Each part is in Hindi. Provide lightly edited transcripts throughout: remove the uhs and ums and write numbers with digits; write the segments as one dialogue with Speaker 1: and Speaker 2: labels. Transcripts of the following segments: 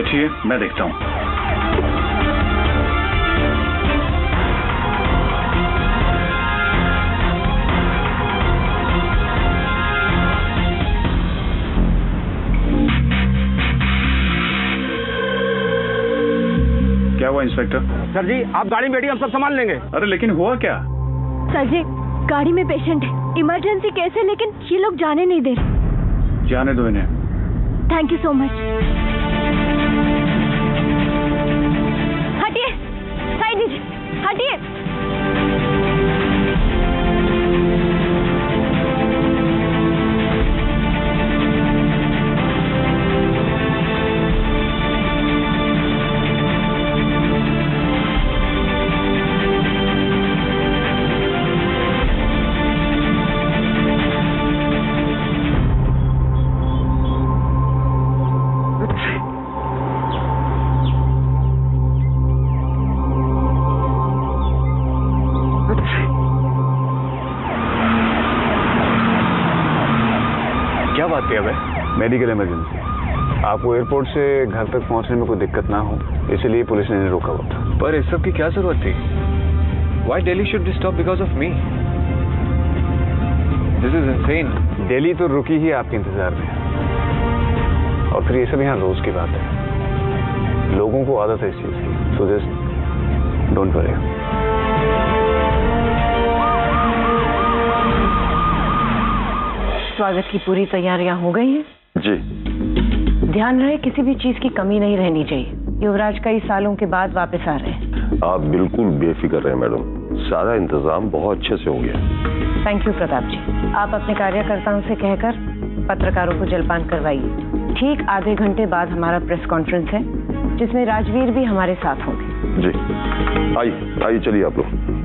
Speaker 1: बैठिए, मैं देखता हूँ। क्या हुआ इंस्पेक्टर?
Speaker 2: सर जी आप गाड़ी में बैठिए, हम सब संभाल लेंगे।
Speaker 1: अरे लेकिन हुआ क्या?
Speaker 3: सर जी गाड़ी में पेशेंट है, इमरजेंसी केस है, लेकिन ये लोग जाने नहीं दे रहे।
Speaker 1: जाने दो इन्हें।
Speaker 3: Thank you so much. हटिए, साइड दीजिए, हटिए।
Speaker 1: क्या बात है? Medical emergency. आपको एयरपोर्ट से घर तक पहुंचने में कोई दिक्कत ना हो, इसलिए पुलिस ने रोका हुआ था।
Speaker 4: पर इस सब की क्या जरूरत थी? Why Delhi should be stopped because of me? This is insane.
Speaker 1: Delhi तो रुकी ही आपके इंतजार में, और फिर ये सब यहाँ रोज की बात है। लोगों को आदत है इस चीज की, सो जस्ट डोंट वरी।
Speaker 5: स्वागत की पूरी तैयारियां हो गई हैं?
Speaker 1: जी।
Speaker 5: ध्यान रहे किसी भी चीज की कमी नहीं रहनी चाहिए। युवराज कई सालों के बाद वापस आ रहे हैं।
Speaker 6: आप बिल्कुल बेफिक्र रहे मैडम, सारा इंतजाम बहुत अच्छे से हो गया।
Speaker 5: थैंक यू प्रताप जी। आप अपने कार्यकर्ताओं से कहकर पत्रकारों को जलपान करवाइए। ठीक आधे घंटे बाद हमारा प्रेस कॉन्फ्रेंस है, जिसमें राजवीर भी हमारे साथ होंगे।
Speaker 6: जी आइए चलिए आप लोग।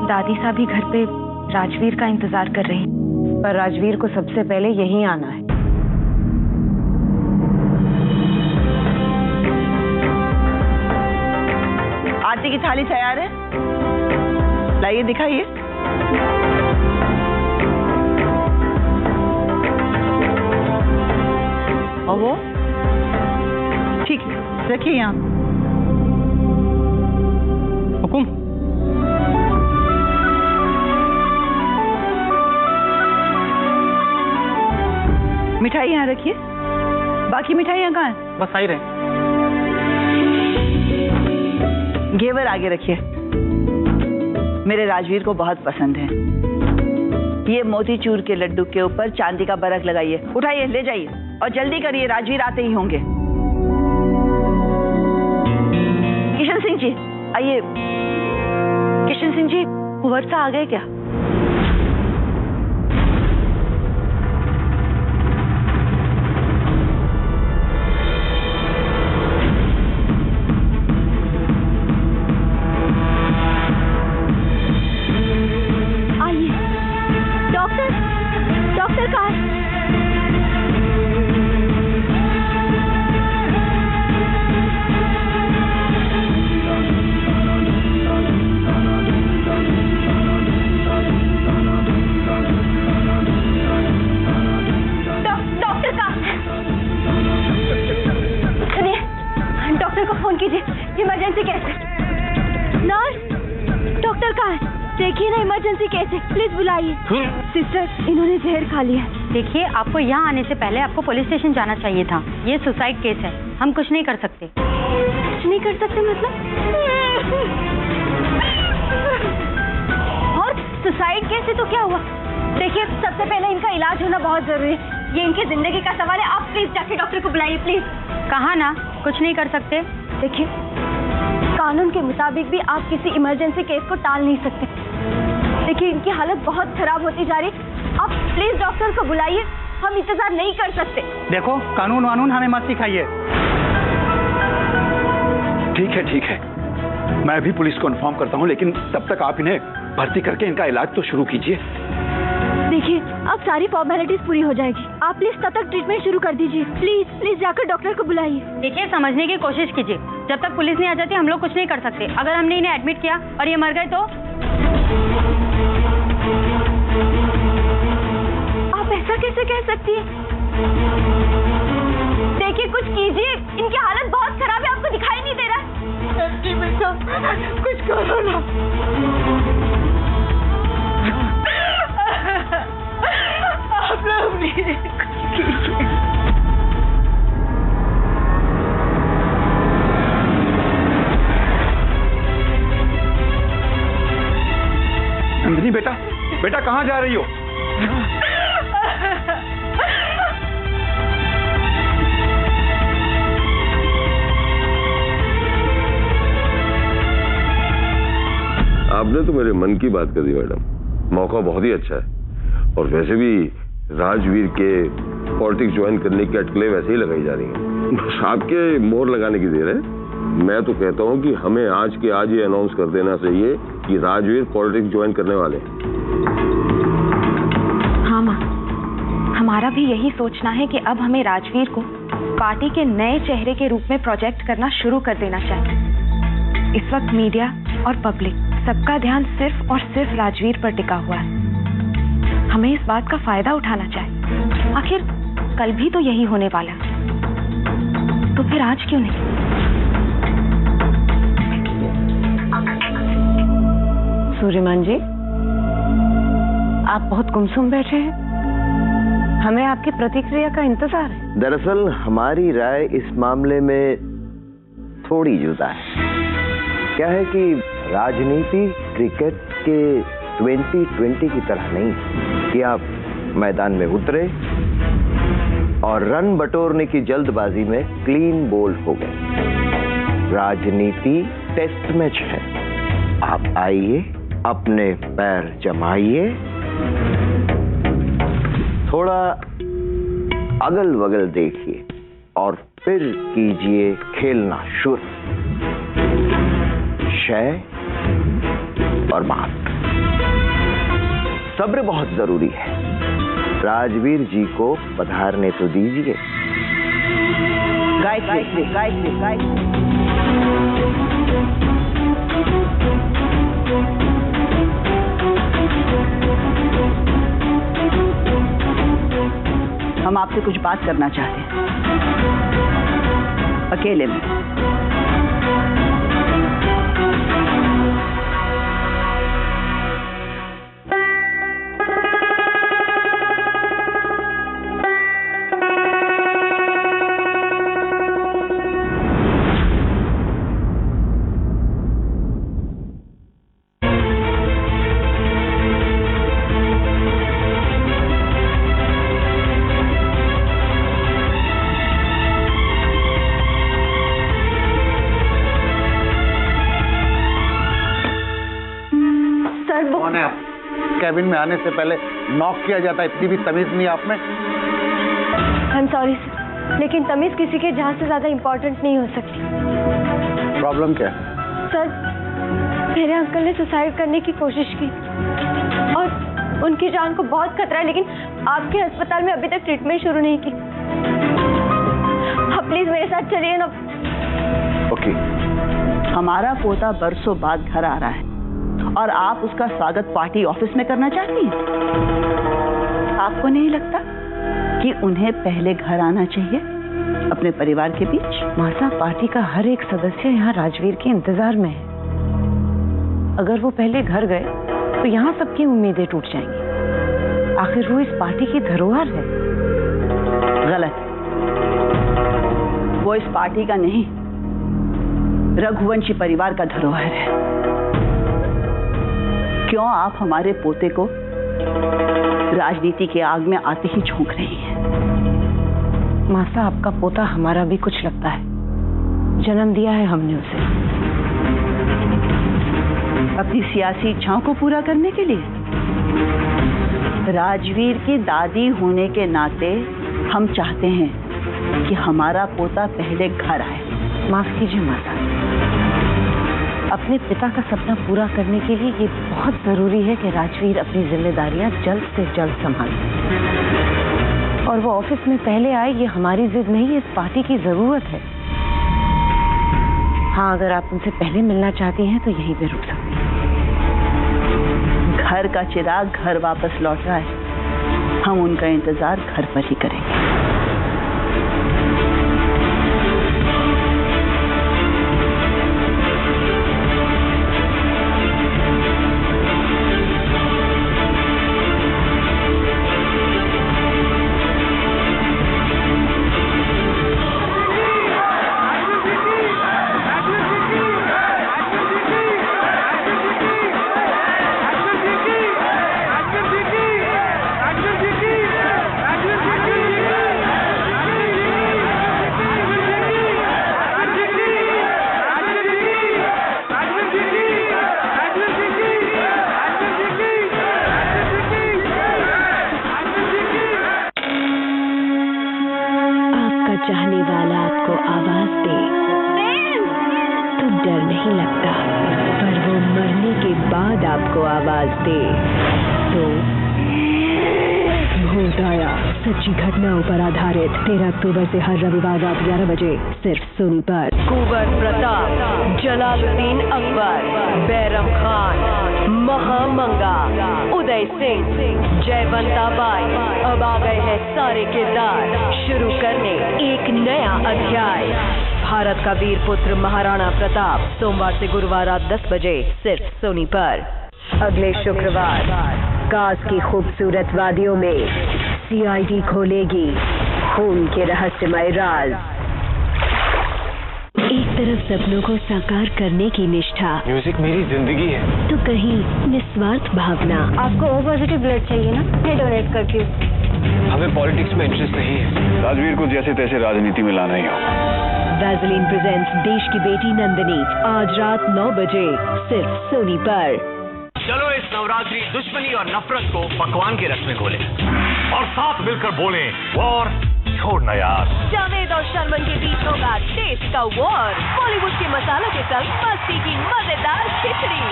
Speaker 3: दादी साहब भी घर पे राजवीर का इंतजार कर रहे हैं।
Speaker 5: पर राजवीर को सबसे पहले यहीं आना है।
Speaker 7: आरती की थाली तैयार है, लाइए दिखाइए। और वो ठीक है, रखिए यहाँ।
Speaker 2: हुकुम।
Speaker 7: मिठाई यहाँ रखिए, बाकी मिठाइयाँ कहाँ हैं?
Speaker 2: बस आई रहे।
Speaker 7: घेवर आगे रखिए, मेरे राजवीर को बहुत पसंद है। ये मोतीचूर के लड्डू के ऊपर चांदी का बरक लगाइए। उठाइए, ले जाइए और जल्दी करिए, राजवीर आते ही होंगे। किशन सिंह जी आइए। किशन सिंह जी, कुंवर सा आ गए क्या?
Speaker 3: इमरजेंसी केस है। नर्स, डॉक्टर कहाँ है? देखिए ना, इमरजेंसी केस है, प्लीज बुलाइए। सिस्टर, इन्होंने जहर खा लिया।
Speaker 8: देखिए, आपको यहाँ आने से पहले आपको पुलिस स्टेशन जाना चाहिए था। ये सुसाइड केस है, हम कुछ नहीं कर सकते।
Speaker 3: कुछ नहीं कर सकते मतलब? और सुसाइड केस है तो क्या हुआ? देखिए, सबसे पहले इनका इलाज होना बहुत जरूरी है। ये इनकी जिंदगी का सवाल है। आप प्लीज जाके डॉक्टर को बुलाइए, प्लीज।
Speaker 8: कहा ना, कुछ नहीं कर सकते।
Speaker 3: देखिए, कानून के मुताबिक भी आप किसी इमरजेंसी केस को टाल नहीं सकते। देखिए, इनकी हालत बहुत खराब होती जा रही है। आप प्लीज डॉक्टर को बुलाइए, हम इंतजार नहीं कर सकते।
Speaker 2: देखो, कानून वानून हमें मत सिखाइए।
Speaker 1: ठीक है, मैं भी पुलिस को इन्फॉर्म करता हूँ, लेकिन तब तक आप इन्हें भर्ती करके इनका इलाज तो शुरू कीजिए।
Speaker 3: देखिए, अब सारी फॉर्मेलिटीज पूरी हो जाएगी। आप प्लीज तब तक ट्रीटमेंट शुरू कर दीजिए। प्लीज जाकर डॉक्टर को बुलाइए।
Speaker 8: देखिए, समझने की कोशिश कीजिए। जब तक पुलिस नहीं आ जाती हम लोग कुछ नहीं कर सकते। अगर हमने इन्हें एडमिट किया और ये मर गए तो?
Speaker 3: आप ऐसा कैसे कह सकती हैं? देखिए कुछ कीजिए, इनकी हालत बहुत खराब है, आपको दिखाई नहीं दे रहा है? जी बेटा, कुछ करो ना। आप लोग भी कुछ कीजिए।
Speaker 1: नंदिनी बेटा, बेटा कहाँ जा रही हो?
Speaker 6: आपने तो मेरे मन की बात कर दी मैडम। मौका बहुत ही अच्छा है और वैसे भी राजवीर के पॉलिटिक्स ज्वाइन करने की अटकलें वैसे ही लगाई जा रही हैं। बस आपके मोहर लगाने की देर है। मैं तो कहता हूं कि हमें आज के आज ये अनाउंस कर देना चाहिए कि राजवीर पॉलिटिक्स ज्वाइन करने वाले हैं।
Speaker 3: हाँ माँ, हमारा भी यही सोचना है कि अब हमें राजवीर को पार्टी के नए चेहरे के रूप में प्रोजेक्ट करना शुरू कर देना चाहिए। इस वक्त मीडिया और पब्लिक सबका ध्यान सिर्फ और सिर्फ राजवीर पर टिका हुआ है। हमें इस बात का फायदा उठाना चाहिए। आखिर कल भी तो यही होने वाला, तो फिर आज क्यों नहीं?
Speaker 5: सूर्यमान जी, आप बहुत गुमसुम बैठे हैं। हमें आपकी प्रतिक्रिया का इंतजार है।
Speaker 9: दरअसल हमारी राय इस मामले में थोड़ी जुदा है। क्या है कि राजनीति क्रिकेट के 2020 की तरह नहीं कि आप मैदान में उतरे और रन बटोरने की जल्दबाजी में क्लीन बोल्ड हो गए। राजनीति टेस्ट मैच है। आप आइए, अपने पैर जमाइए, थोड़ा अगल बगल देखिए और फिर कीजिए खेलना शुरू। शय और मात। सब्र बहुत जरूरी है। राजवीर जी को पधारने तो दीजिए।
Speaker 7: हम आपसे कुछ बात करना चाहते हैं, अकेले में।
Speaker 2: कैबिन में आने से पहले नॉक किया जाता है, इतनी भी तमीज नहीं आप में।
Speaker 3: आई एम सॉरी सर, लेकिन तमीज किसी के जान से ज्यादा इम्पोर्टेंट नहीं हो सकती।
Speaker 2: प्रॉब्लम क्या है?
Speaker 3: सर, मेरे अंकल ने सुसाइड करने की कोशिश की और उनकी जान को बहुत खतरा है, लेकिन आपके अस्पताल में अभी तक ट्रीटमेंट शुरू नहीं की। आप प्लीज मेरे साथ चलिए ना।
Speaker 7: ओके। हमारा पोता बरसों बाद घर आ रहा है और आप उसका स्वागत पार्टी ऑफिस में करना चाहती हैं? आपको नहीं लगता कि उन्हें पहले घर आना चाहिए अपने परिवार के बीच?
Speaker 5: मासा, पार्टी का हर एक सदस्य यहाँ राजवीर के इंतजार में है। अगर वो पहले घर गए तो यहाँ सबकी उम्मीदें टूट जाएंगी। आखिर वो इस पार्टी की धरोहर है।
Speaker 7: गलत। वो इस पार्टी का नहीं, रघुवंशी परिवार का धरोहर है। क्यों आप हमारे पोते को राजनीति के आग में आते ही झोंक रही हैं?
Speaker 5: मासा, आपका पोता हमारा भी कुछ लगता है। जन्म दिया है हमने उसे
Speaker 7: अपनी सियासी इच्छाओं को पूरा करने के लिए। राजवीर की दादी होने के नाते हम चाहते हैं कि हमारा पोता पहले घर आए।
Speaker 5: माफ कीजिए माता, अपने पिता का सपना पूरा करने के लिए ये बहुत जरूरी है कि राजवीर अपनी जिम्मेदारियां जल्द से जल्द संभाले। और वो ऑफिस में पहले आए, ये हमारी जिद नहीं, इस पार्टी की जरूरत है। हाँ, अगर आप उनसे पहले मिलना चाहती हैं तो यहीं पे रुक सकती हैं।
Speaker 7: घर का चिराग घर वापस लौट रहा है, हम उनका इंतजार घर पर ही करेंगे।
Speaker 10: चाहने वाला आपको आवाज दे तो डर नहीं लगता, पर वो मरने के बाद आपको आवाज दे तो भूत आया। सच्ची घटनाओं पर आधारित 13 अक्टूबर से हर रविवार रात 11 बजे सिर्फ सोनी पर।
Speaker 11: कुंवर प्रताप, जलालुद्दीन अकबर, बैरम खान, महामंगा, उदय सिंह, जयवंता बाई, अब आ गए हैं सारे किरदार शुरू करने एक नया अध्याय। भारत का वीर पुत्र महाराणा प्रताप, सोमवार से गुरुवार रात 10 बजे सिर्फ सोनी पर।
Speaker 10: अगले शुक्रवार कास की खूबसूरत वादियों में सीआईडी खोलेगी खून के रहस्यमय राज। एक तरफ सपनों को साकार करने की निष्ठा,
Speaker 1: म्यूजिक मेरी जिंदगी है,
Speaker 10: तो कहीं निस्वार्थ भावना।
Speaker 3: आपको ओ पॉजिटिव ब्लड चाहिए ना, मैं डोनेट करती हूँ।
Speaker 1: हमें पॉलिटिक्स में इंटरेस्ट नहीं है, राजवीर को जैसे तैसे राजनीति में लाना ही होगा।
Speaker 10: वैज़लीन प्रेजेंट्स देश की बेटी नंदिनी, आज रात 9 बजे सिर्फ सोनी पर।
Speaker 12: चलो इस नवरात्रि दुश्मनी और नफरत को पकवान के रस में घोलें और साथ मिलकर बोलें वॉर छोड़ना यार।
Speaker 11: जावेद और शर्मन के बीच होगा टेस्ट का वॉर। बॉलीवुड के मसालों के संग मस्ती की मजेदार खिचड़ी।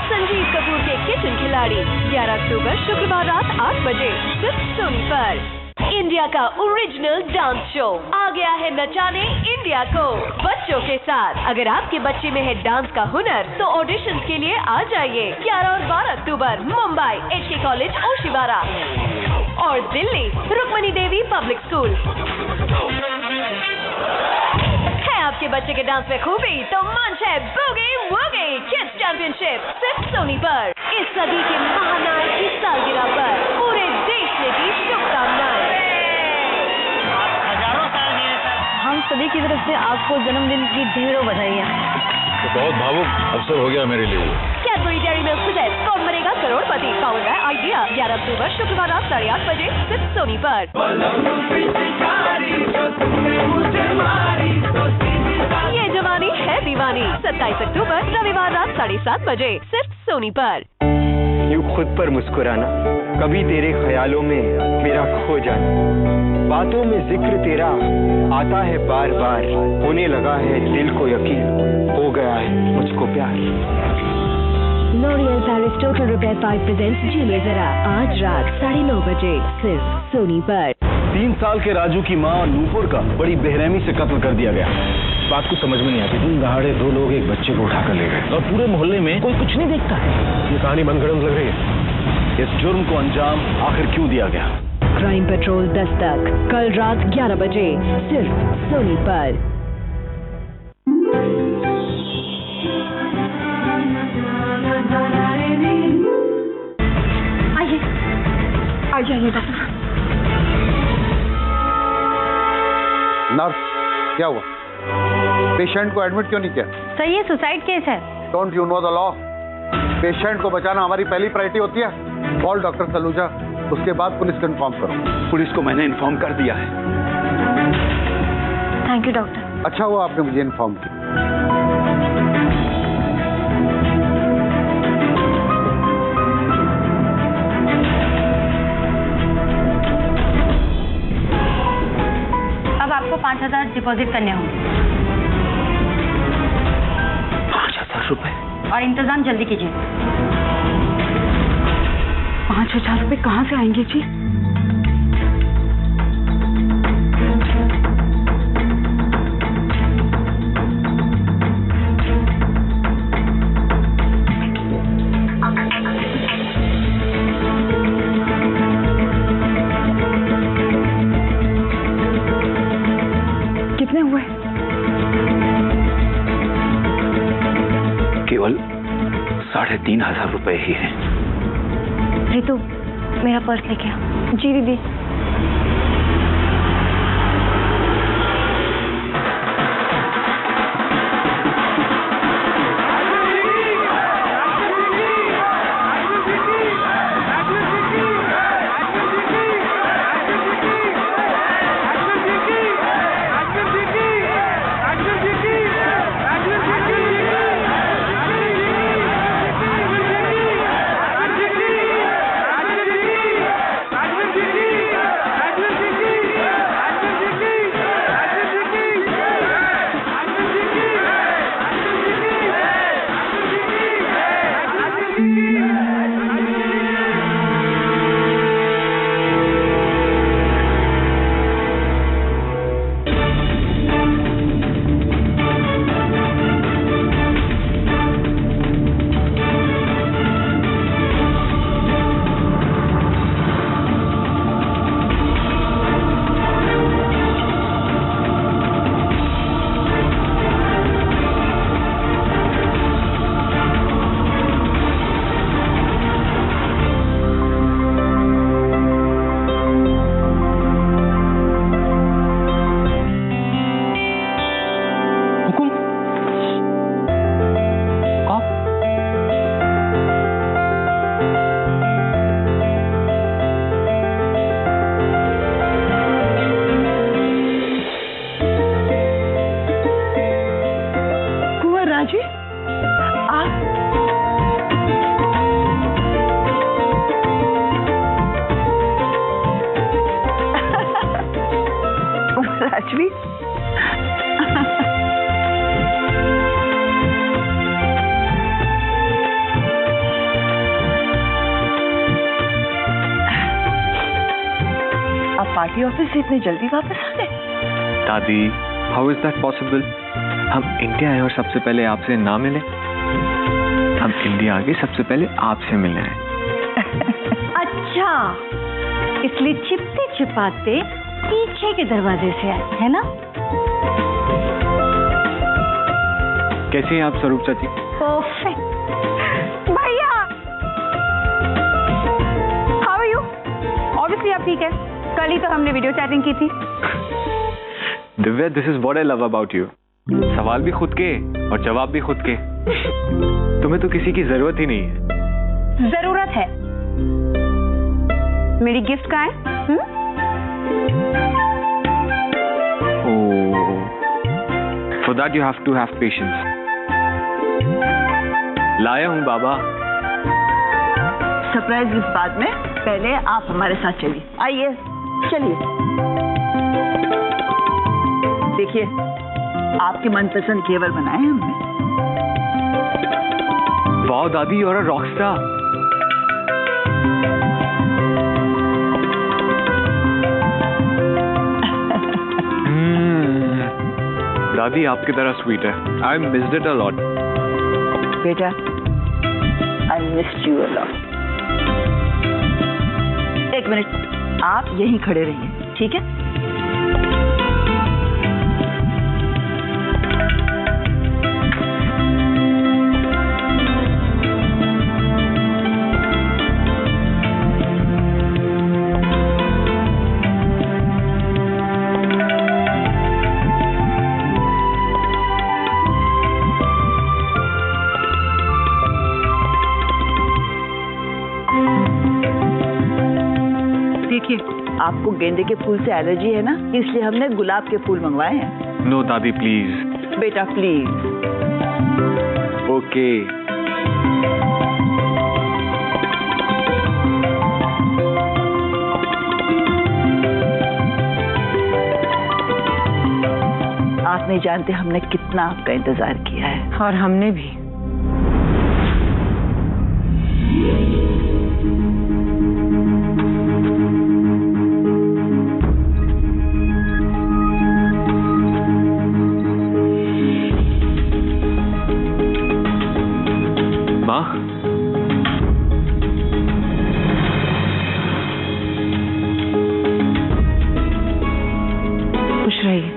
Speaker 11: संजीव कपूर के किचन खिलाड़ी, 11 अक्टूबर शुक्रवार रात 8 बजे सिर्फ सोनी पर। इंडिया का ओरिजिनल डांस शो आ गया है नचाने इंडिया को बच्चों के साथ। अगर आपके बच्चे में है डांस का हुनर तो ऑडिशन के लिए आ जाइए। 11 और 12 अक्टूबर मुंबई HK कॉलेज ओशिवारा और दिल्ली रुक्मणी देवी पब्लिक स्कूल। है आपके बच्चे के डांस में खूबी तो मंच है बूगी वूगी किड्स चैंपियनशिप सिर्फ सोनी पर। इस सदी के महानायक की सालगिरह पर पूरे देश ने दी शुभकामनाएं।
Speaker 7: हम सभी की तरफ से आपको जन्मदिन की ढेरों बधाइयाँ।
Speaker 6: तो बहुत भावुक अवसर हो गया मेरे लिए।
Speaker 11: कैडबरी डेयरी मिल्क प्रेजेंट्स कौन बनेगा करोड़पति, पावर्ड बाय आइडिया, 11 अक्टूबर शुक्रवार रात 8:30 बजे सिर्फ सोनी पर। ये जवानी है दीवानी, 27 अक्टूबर रविवार रात 7:30 बजे सिर्फ सोनी पर।
Speaker 13: यूं खुद पर मुस्कुराना, कभी तेरे ख्यालों में मेरा खो जाना, बातों में जिक्र तेरा आता है बार बार, होने लगा है दिल को यकीन, हो गया है मुझको प्यार।
Speaker 10: L'Oreal Paris total repair 5 presents जीने जरा, आज रात 9:30 बजे सिर्फ सोनी पर।
Speaker 14: 3 साल के राजू की मां और नूपुर का बड़ी बेरहमी से कत्ल कर दिया गया। बात कुछ समझ में नहीं आती। दिन दहाड़े 2 लोग एक बच्चे को उठाकर ले गए और पूरे मोहल्ले में कोई कुछ नहीं देखता है। ये कहानी मनगढ़ंत लग रही है। इस जुर्म को अंजाम आखिर क्यों दिया गया?
Speaker 10: क्राइम पेट्रोल दस्तक, कल रात 11 बजे सिर्फ सोनी पर।
Speaker 3: आइए डॉक्टर।
Speaker 2: नर्स, क्या हुआ? पेशेंट को एडमिट क्यों नहीं किया?
Speaker 8: सर ये सुसाइड केस है।
Speaker 2: Don't you know the law? Patient को बचाना हमारी पहली प्रायोरिटी होती है। कॉल डॉक्टर सलूजा, उसके बाद पुलिस को इन्फॉर्म करो।
Speaker 14: पुलिस को मैंने इन्फॉर्म कर दिया है।
Speaker 3: Thank you doctor.
Speaker 2: अच्छा हुआ आपने मुझे इन्फॉर्म किया।
Speaker 8: अब आपको 5,000 डिपॉजिट करने होंगे।
Speaker 14: 5,000 रुपए?
Speaker 8: और इंतजाम जल्दी कीजिए।
Speaker 3: 5,000 रुपए कहाँ से आएंगे जी?
Speaker 14: 3000 रुपए ही हैं।
Speaker 3: रितु, मेरा पर्स लेके आ। जी दीदी।
Speaker 7: राजवीर, आप पार्टी ऑफिस से इतने जल्दी वापस आ गए?
Speaker 13: दादी, हाउ इज दैट पॉसिबल? हम इंडिया आए और सबसे पहले आपसे ना मिले। हम इंडिया आगे सबसे पहले आपसे मिले हैं।
Speaker 8: अच्छा, इसलिए छिपते छिपाते पीछे के दरवाजे से आए, है ना?
Speaker 13: कैसे हैं आप स्वरूप चाची?
Speaker 8: परफेक्ट। भैया, हाउ आर यू? ऑब्वियसली आप ठीक है। कल ही तो हमने वीडियो चैटिंग की थी।
Speaker 13: Divya, this is what I love about you. सवाल भी खुद के और जवाब भी खुद के। तुम्हें तो किसी की जरूरत ही नहीं है।
Speaker 8: जरूरत है। मेरी गिफ्ट कहाँ है?
Speaker 13: For that you have to have patience. लाया हूँ बाबा।
Speaker 7: सरप्राइज गिफ्ट बाद में, पहले आप हमारे साथ चलिए। आइए, चलिए। देखिए, आपके मनपसंद घेवर बनाए हैं हमने।
Speaker 13: वाह दादी, और रॉकस्टार। दादी आपकी तरह स्वीट है। I missed it a lot.
Speaker 7: बेटा, I missed you a lot. एक मिनट, आप यहीं खड़े रहिए, ठीक है? देखिए, आपको गेंदे के फूल से एलर्जी है ना, इसलिए हमने गुलाब के फूल मंगवाए हैं।
Speaker 13: नो दादी प्लीज।
Speaker 7: बेटा प्लीज।
Speaker 13: ओके। आप नहीं जानते हमने कितना आपका इंतजार किया है।
Speaker 5: और हमने भी। खुश रहिए।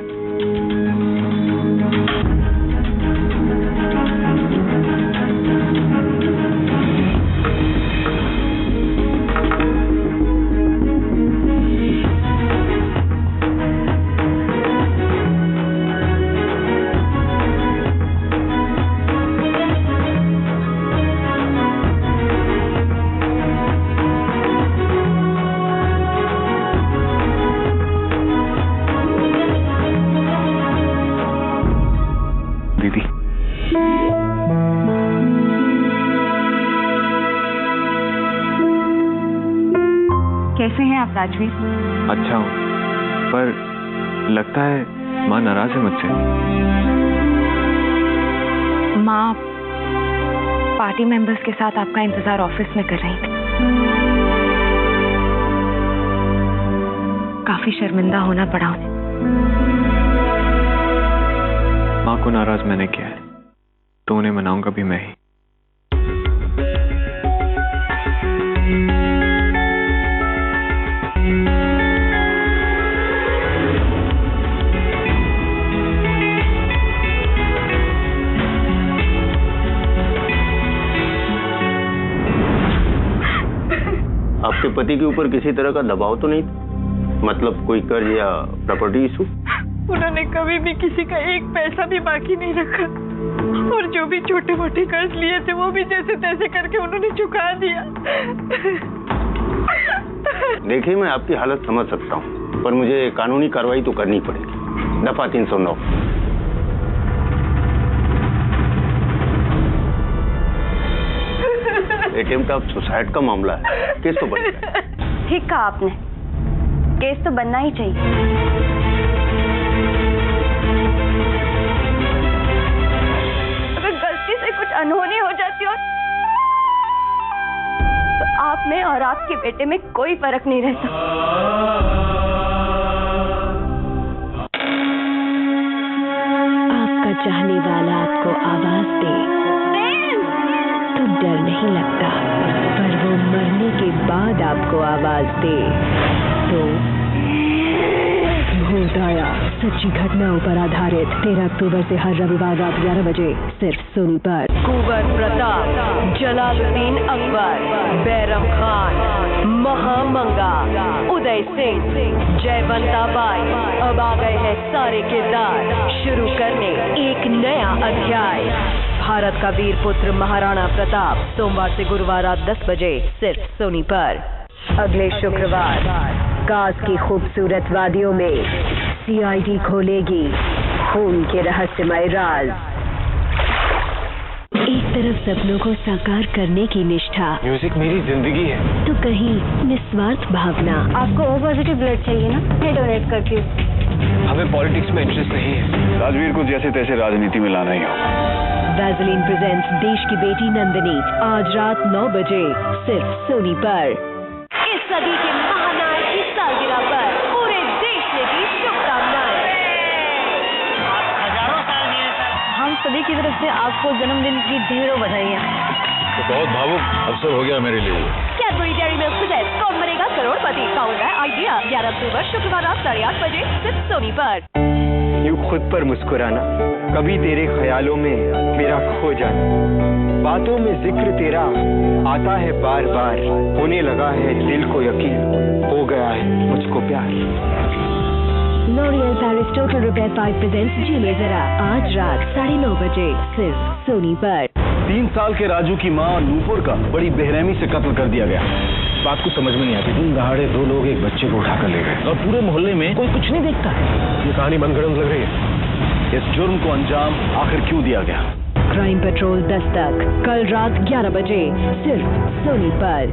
Speaker 5: कैसे हैं आप राजवीर?
Speaker 4: अच्छा हूँ, पर लगता है माँ नाराज है मुझसे।
Speaker 5: माँ पार्टी मेंबर्स के साथ आपका इंतजार ऑफिस में कर रही थी। काफी शर्मिंदा होना पड़ा उन्हें।
Speaker 4: माँ को नाराज मैंने किया है, तो उन्हें मनाऊंगा भी मैं ही।
Speaker 15: आपके पति के ऊपर किसी तरह का दबाव तो नहीं था? मतलब कोई कर्ज या प्रॉपर्टी इशू?
Speaker 16: उन्होंने कभी भी किसी का एक पैसा भी बाकी नहीं रखा, और जो भी छोटे मोटे कर्ज लिए थे वो भी जैसे तैसे करके उन्होंने चुका दिया।
Speaker 15: देखिए, मैं आपकी हालत समझ सकता हूँ, पर मुझे कानूनी कार्रवाई तो करनी पड़ेगी। दफा 309। अटेम्प्ट ऑफ सुसाइड का मामला है, केस तो बनेगा।
Speaker 3: ठीक कहा आपने, केस तो बनना ही चाहिए। अगर गलती से कुछ अनहोनी हो जाती हो तो आप में और आपके बेटे में कोई फर्क नहीं रहता।
Speaker 10: आपका चाहने वाला आपको आवाज दे तो डर नहीं लगता, पर वो मरने के बाद आपको आवाज दे तो भूत आया। सच्ची घटनाओं पर आधारित 13 अक्टूबर से हर रविवार रात 11 बजे सिर्फ सोनी पर।
Speaker 11: कुंवर प्रताप, जलालुद्दीन अकबर, बैरम खान, महामंगा, उदय सिंह, जयवंता बाई, अब आ गए हैं सारे किरदार। शुरू करने एक नया अध्याय। भारत का वीर पुत्र महाराणा प्रताप, सोमवार से गुरुवार रात 10 बजे सिर्फ सोनी पर।
Speaker 10: अगले शुक्रवार कास की खूबसूरत वादियों में सीआईडी खोलेगी खून के रहस्यमय राज। एक तरफ सपनों को साकार करने की निष्ठा,
Speaker 14: म्यूजिक मेरी जिंदगी है,
Speaker 10: तो कहीं निस्वार्थ भावना।
Speaker 3: आपको ओ पॉजिटिव ब्लड चाहिए ना, मैं डोनेट करती हूँ।
Speaker 14: हमें पॉलिटिक्स में इंटरेस्ट नहीं है। राजवीर को जैसे तैसे राजनीति में लाना ही होगा।
Speaker 10: वैसलीन प्रेजेंट्स देश की बेटी नंदिनी, आज रात 9 बजे सिर्फ सोनी पर।
Speaker 11: इस सदी के महानायक की सालगिरह पर पूरे देश ने दी शुभकामनाएं।
Speaker 16: हजारों साल जिए सर।
Speaker 3: हम सभी की तरफ से आपको जन्मदिन की ढेरों बधाइयाँ।
Speaker 14: तो बहुत भावुक अवसर हो गया मेरे लिए।
Speaker 11: कैडबरी डेयरी मिल्क प्रेजेंट्स कौन बनेगा करोड़पति, काउंट है आइडिया। 11 अक्टूबर शुक्रवार रात 8:30 बजे सिर्फ सोनी पर।
Speaker 13: यूं खुद पर मुस्कुराना, कभी तेरे ख्यालों में मेरा खो जाना, बातों में जिक्र तेरा आता है बार बार, होने लगा है दिल को यकीन, हो गया है मुझको प्यार।
Speaker 10: L'Oreal Paris total repair 5 presents जी में जरा, आज रात 9:30 बजे सिर्फ सोनी पर।
Speaker 14: 3 साल के राजू की माँ और नूपुर का बड़ी बेरहमी से कत्ल कर दिया गया। बात कुछ समझ में नहीं आती। दिन दहाड़े 2 लोग एक बच्चे को उठाकर ले गए और पूरे मोहल्ले में कोई कुछ नहीं देखता है। ये कहानी मनगढ़ंत लग रही है। इस जुर्म को अंजाम आखिर क्यों दिया गया?
Speaker 10: क्राइम पेट्रोल दस्तक, कल रात 11 बजे सिर्फ सोनी पर।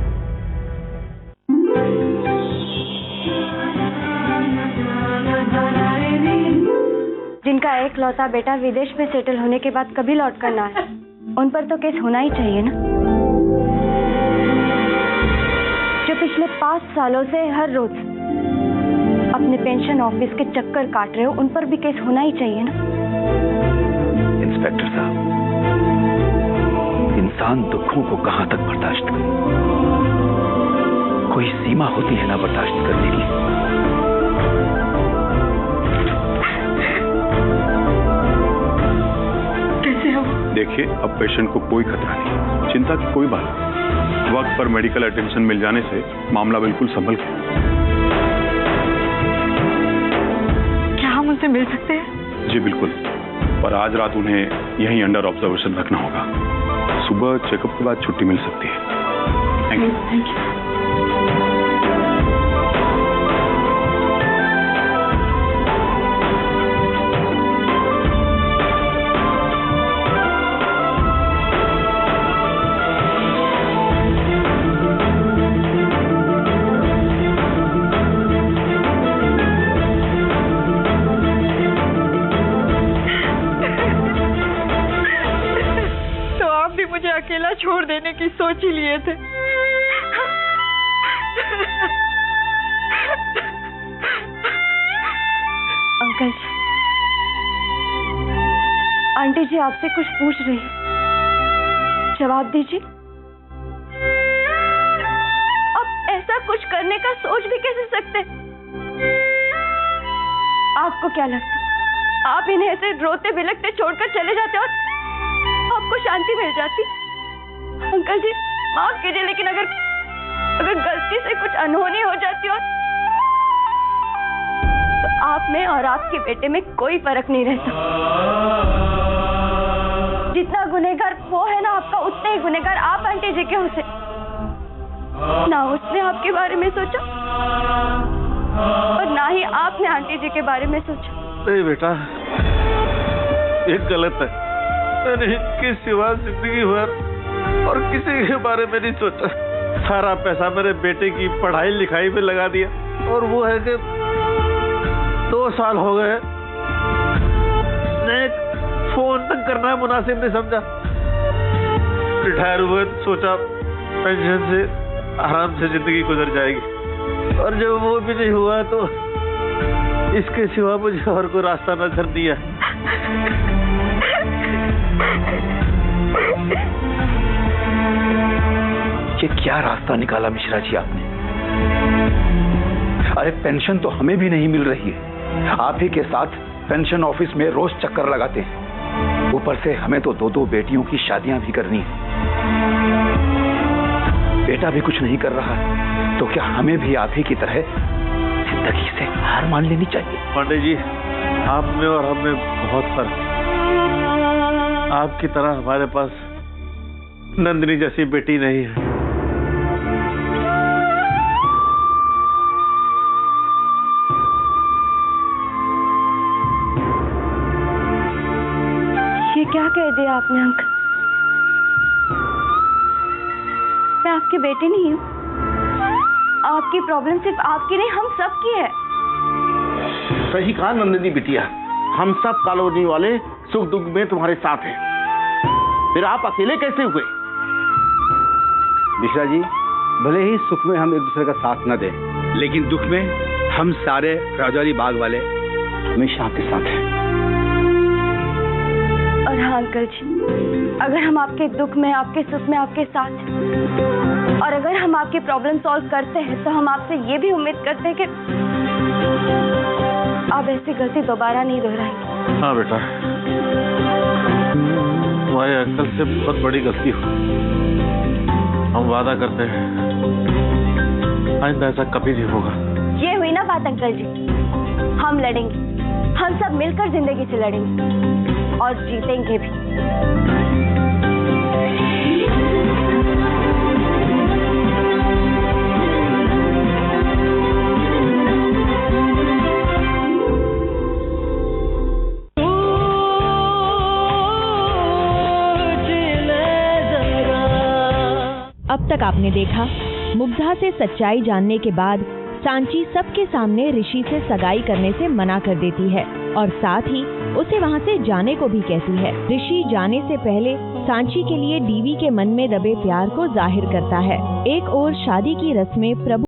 Speaker 3: जिनका एक लौता बेटा विदेश में सेटल होने के बाद कभी लौट कर ना है, उन पर तो केस होना ही चाहिए ना। जो पिछले 5 सालों से हर रोज अपने पेंशन ऑफिस के चक्कर काट रहे हो, उन पर भी केस होना ही चाहिए ना।
Speaker 14: इंस्पेक्टर साहब, इंसान दुखों को कहां तक बर्दाश्त करे? कोई सीमा होती है ना बर्दाश्त करने की।
Speaker 16: कैसे हो?
Speaker 17: देखिए, अब पेशेंट को कोई खतरा नहीं, चिंता की कोई बात नहीं। वक्त पर मेडिकल अटेंशन मिल जाने से मामला बिल्कुल संभल गया।
Speaker 16: क्या हम उनसे मिल सकते हैं?
Speaker 17: जी बिल्कुल, पर आज रात उन्हें यहीं अंडर ऑब्जर्वेशन रखना होगा। सुबह चेकअप के बाद छुट्टी मिल सकती है। Thank you.
Speaker 16: लेने की सोच ही लिए थे।
Speaker 3: अंकल जी, आंटी जी आपसे कुछ पूछ रही है, जवाब दीजिए। आप ऐसा कुछ करने का सोच भी कैसे सकते? आपको क्या लगता है आप इन्हें ऐसे रोते बिलखते छोड़कर चले जाते और आपको शांति मिल जाती? अंकल जी माफ कीजिए, लेकिन अगर गलती से कुछ अनहोनी हो जाती और तो आप में और आपके बेटे में कोई फर्क नहीं रहता। जितना गुनहगार वो है ना आपका, उतने ही गुनहगार आप आंटी जी के होते। ना उसने आपके बारे में सोचा और ना ही आपने आंटी जी के बारे में सोचा।
Speaker 18: नहीं बेटा, ये गलत है। मैंने इनके सिवा जिंदगी भर और किसी के बारे में नहीं सोचा। सारा पैसा मेरे बेटे की पढ़ाई लिखाई में लगा दिया, और वो है कि 2 साल हो गए मैं फोन तक करना मुनासिब नहीं समझा। रिटायर हुए सोचा पेंशन से आराम से जिंदगी गुजर जाएगी, और जब वो भी नहीं हुआ तो इसके सिवा मुझे और कोई रास्ता नजर नहीं है।
Speaker 19: ये क्या रास्ता निकाला मिश्रा जी आपने? अरे पेंशन तो हमें भी नहीं मिल रही है, आप ही के साथ पेंशन ऑफिस में रोज चक्कर लगाते हैं, ऊपर से हमें तो 2-2 बेटियों की शादियां भी करनी है। बेटा भी कुछ नहीं कर रहा, तो क्या हमें भी आप ही की तरह जिंदगी से हार मान लेनी चाहिए?
Speaker 18: पांडे जी, आप में और हम में बहुत फर्क है। आपकी तरह हमारे पास नंदिनी जैसी बेटी नहीं है।
Speaker 3: ये क्या कह दिया आपने अंकल? मैं आपकी बेटी नहीं हूँ। आपकी प्रॉब्लम सिर्फ आपकी नहीं, हम सब की है।
Speaker 14: सही कहा नंदिनी बिटिया, हम सब कॉलोनी वाले सुख दुख में तुम्हारे साथ हैं। फिर आप अकेले कैसे हुए?
Speaker 20: मिश्रा जी, भले ही सुख में हम एक दूसरे का साथ न दें, लेकिन दुख में हम सारे राजौरी बाग वाले हमेशा आपके साथ हैं।
Speaker 3: और हाँ अंकल जी, अगर हम आपके दुख में, आपके सुख में आपके साथ हैं, और अगर हम आपकी प्रॉब्लम सॉल्व करते हैं, तो हम आपसे ये भी उम्मीद करते हैं कि आप ऐसी गलती दोबारा नहीं दोहराएंगे।
Speaker 18: हाँ बेटा, तुम्हारे अंकल से बहुत बड़ी गलती हुई। हम वादा करते हैं आइंदा ऐसा कभी नहीं होगा।
Speaker 3: ये हुई ना बात अंकल जी, हम लड़ेंगे, हम सब मिलकर जिंदगी से लड़ेंगे और जीतेंगे भी।
Speaker 21: अब तक आपने देखा, मुग्धा से सच्चाई जानने के बाद सांची सबके सामने ऋषि से सगाई करने से मना कर देती है और साथ ही उसे वहां से जाने को भी कहती है। ऋषि जाने से पहले सांची के लिए डीवी के मन में दबे प्यार को जाहिर करता है। एक ओर शादी की रस्में प्रभु